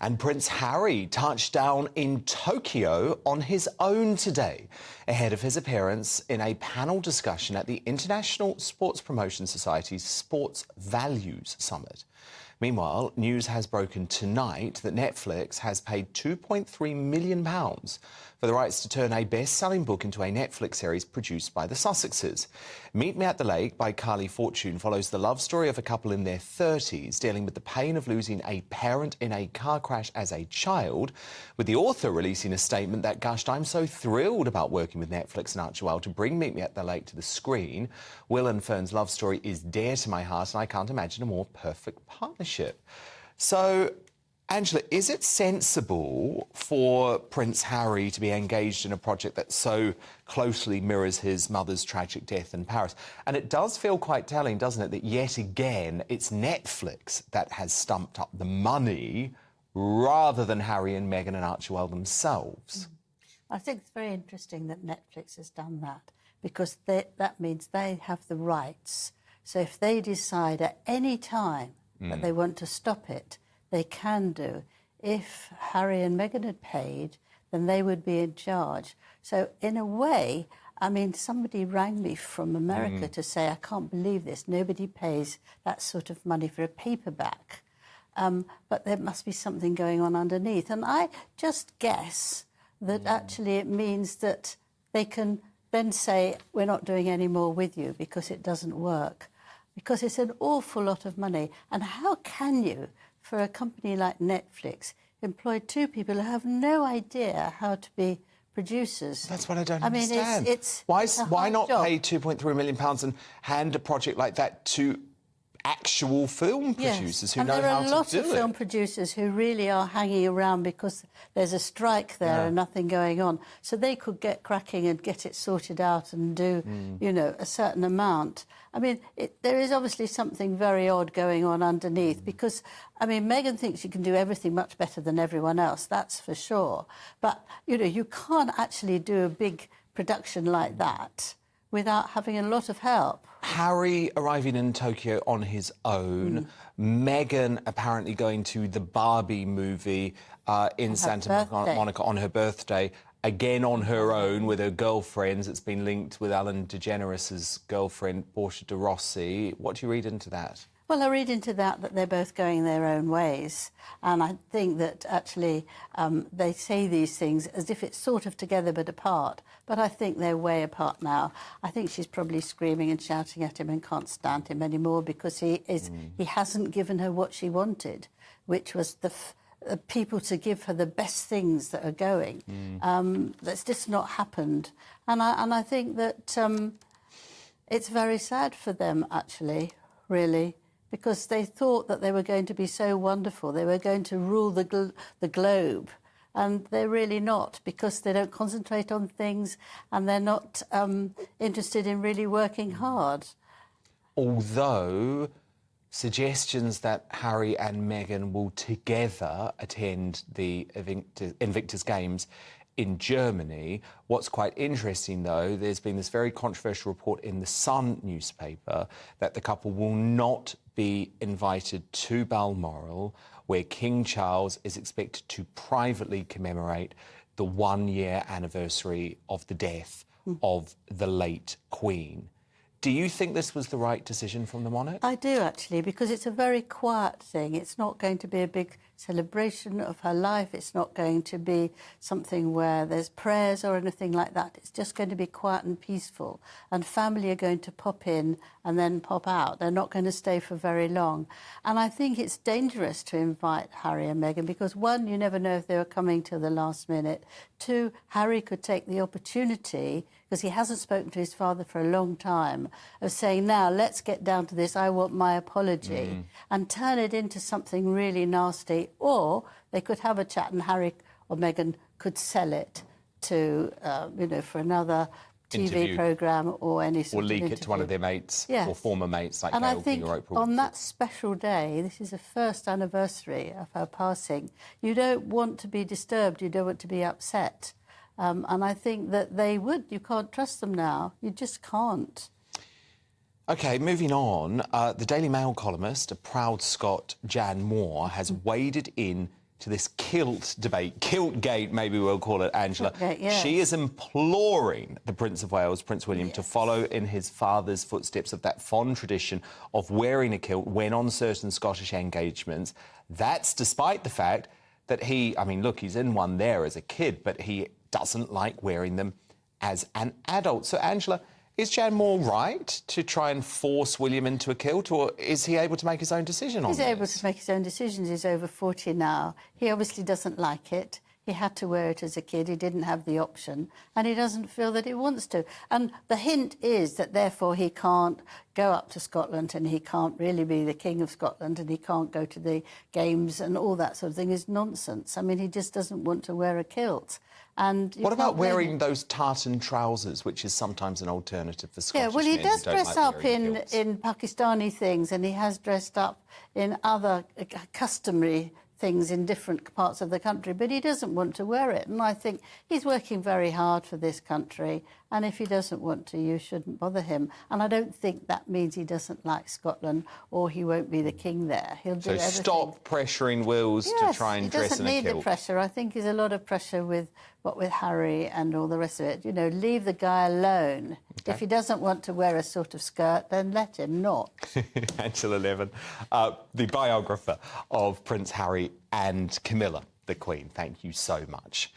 And Prince Harry touched down in Tokyo on his own today, ahead of his appearance in a panel discussion at the International Sports Promotion Society's Sports Values Summit. Meanwhile, news has broken tonight that Netflix has paid £2.3 million for the rights to turn a best-selling book into a Netflix series produced by the Sussexes. Meet Me at the Lake by Carly Fortune follows the love story of a couple in their 30s dealing with the pain of losing a parent in a car crash as a child, with the author releasing a statement that gushed, "I'm so thrilled about working with Netflix and Archewell to bring Meet Me at the Lake to the screen. Will and Fern's love story is dear to my heart and I can't imagine a more perfect partnership." So, Angela, is it sensible for Prince Harry to be engaged in a project that so closely mirrors his mother's tragic death in Paris? And it does feel quite telling, doesn't it, that yet again it's Netflix that has stumped up the money rather than Harry and Meghan and Archewell themselves? I think it's very interesting that Netflix has done that, because that means they have the rights. So if they decide at any time that they want to stop it, they can do. If Harry and Meghan had paid, then they would be in charge. So in a way, I mean, somebody rang me from America to say, I can't believe this, nobody pays that sort of money for a paperback. But there must be something going on underneath. And I just guess that actually it means that they can then say, we're not doing any more with you because it doesn't work. Because it's an awful lot of money. And how can you, for a company like Netflix, employ two people who have no idea how to be producers? That's what I don't understand. Mean, it's why not job. pay £2.3 million and hand a project like that to actual film producers who know how to do it? And there are a lot of film producers who really are hanging around because there's a strike there and nothing going on. So they could get cracking and get it sorted out and do, you know, a certain amount. I mean, there is obviously something very odd going on underneath because, I mean, Meghan thinks she can do everything much better than everyone else, that's for sure. But, you know, you can't actually do a big production like that without having a lot of help. Harry arriving in Tokyo on his own, Meghan apparently going to the Barbie movie in Santa Monica on her birthday, again on her own with her girlfriends. It's been linked with Ellen DeGeneres' girlfriend, Portia de Rossi. What do you read into that? Well, I read into that they're both going their own ways. And I think that actually they say these things as if it's sort of together but apart. But I think they're way apart now. I think she's probably screaming and shouting at him and can't stand him anymore because he hasn't given her what she wanted, which was the people to give her the best things that are going. That's just not happened. And I think that it's very sad for them, actually, really, because they thought that they were going to be so wonderful. They were going to rule the globe. And they're really not, because they don't concentrate on things and they're not interested in really working hard. Although suggestions that Harry and Meghan will together attend the Invictus Games in Germany. What's quite interesting, though, there's been this very controversial report in the Sun newspaper that the couple will not be invited to Balmoral, where King Charles is expected to privately commemorate the one-year anniversary of the death of the late Queen. Do you think this was the right decision from the monarch? I do, actually, because it's a very quiet thing. It's not going to be a big celebration of her life. It's not going to be something where there's prayers or anything like that. It's just going to be quiet and peaceful. And family are going to pop in and then pop out. They're not going to stay for very long. And I think it's dangerous to invite Harry and Meghan because, one, you never know if they were coming till the last minute. Two, Harry could take the opportunity, because he hasn't spoken to his father for a long time, of saying, now, let's get down to this, I want my apology, and turn it into something really nasty. Or they could have a chat and Harry or Meghan could sell it to, you know, for another TV programme or any sort of interview. Or leak interview. it to one of their mates or former mates like and Gayle I think King or Oprah on Winfrey. that special day, this is the first anniversary of her passing, you don't want to be disturbed, you don't want to be upset. And I think that they would. You can't trust them now. You just can't. OK, moving on. The Daily Mail columnist, a proud Scot, Jan Moore, has waded in to this kilt debate, kilt-gate, maybe we'll call it, Angela. Kilt-gate, yes. She is imploring the Prince of Wales, Prince William, to follow in his father's footsteps of that fond tradition of wearing a kilt when on certain Scottish engagements. That's despite the fact that he's in one there as a kid, but he doesn't like wearing them as an adult. So, Angela, is Jan Moore right to try and force William into a kilt, or is he able to make his own decision on this? He's able to make his own decisions. He's over 40 now. He obviously doesn't like it. He had to wear it as a kid. He didn't have the option, and he doesn't feel that he wants to. And the hint is that, therefore, he can't go up to Scotland and he can't really be the King of Scotland and he can't go to the games and all that sort of thing is nonsense. I mean, he just doesn't want to wear a kilt. And what about wearing those tartan trousers, which is sometimes an alternative for Scottish men? Yeah, well, he does dress up in kilts? Pakistani things, and he has dressed up in other customary things in different parts of the country, but he doesn't want to wear it. And I think he's working very hard for this country, and if he doesn't want to, you shouldn't bother him. And I don't think that means he doesn't like Scotland or he won't be the king there. He'll do everything. So stop pressuring Wills to try and dress in a kilt. He doesn't need the pressure. I think there's a lot of pressure with Harry and all the rest of it. You know, leave the guy alone. Okay. If he doesn't want to wear a sort of skirt, then let him not. Angela Levin, the biographer of Prince Harry and Camilla, the Queen. Thank you so much.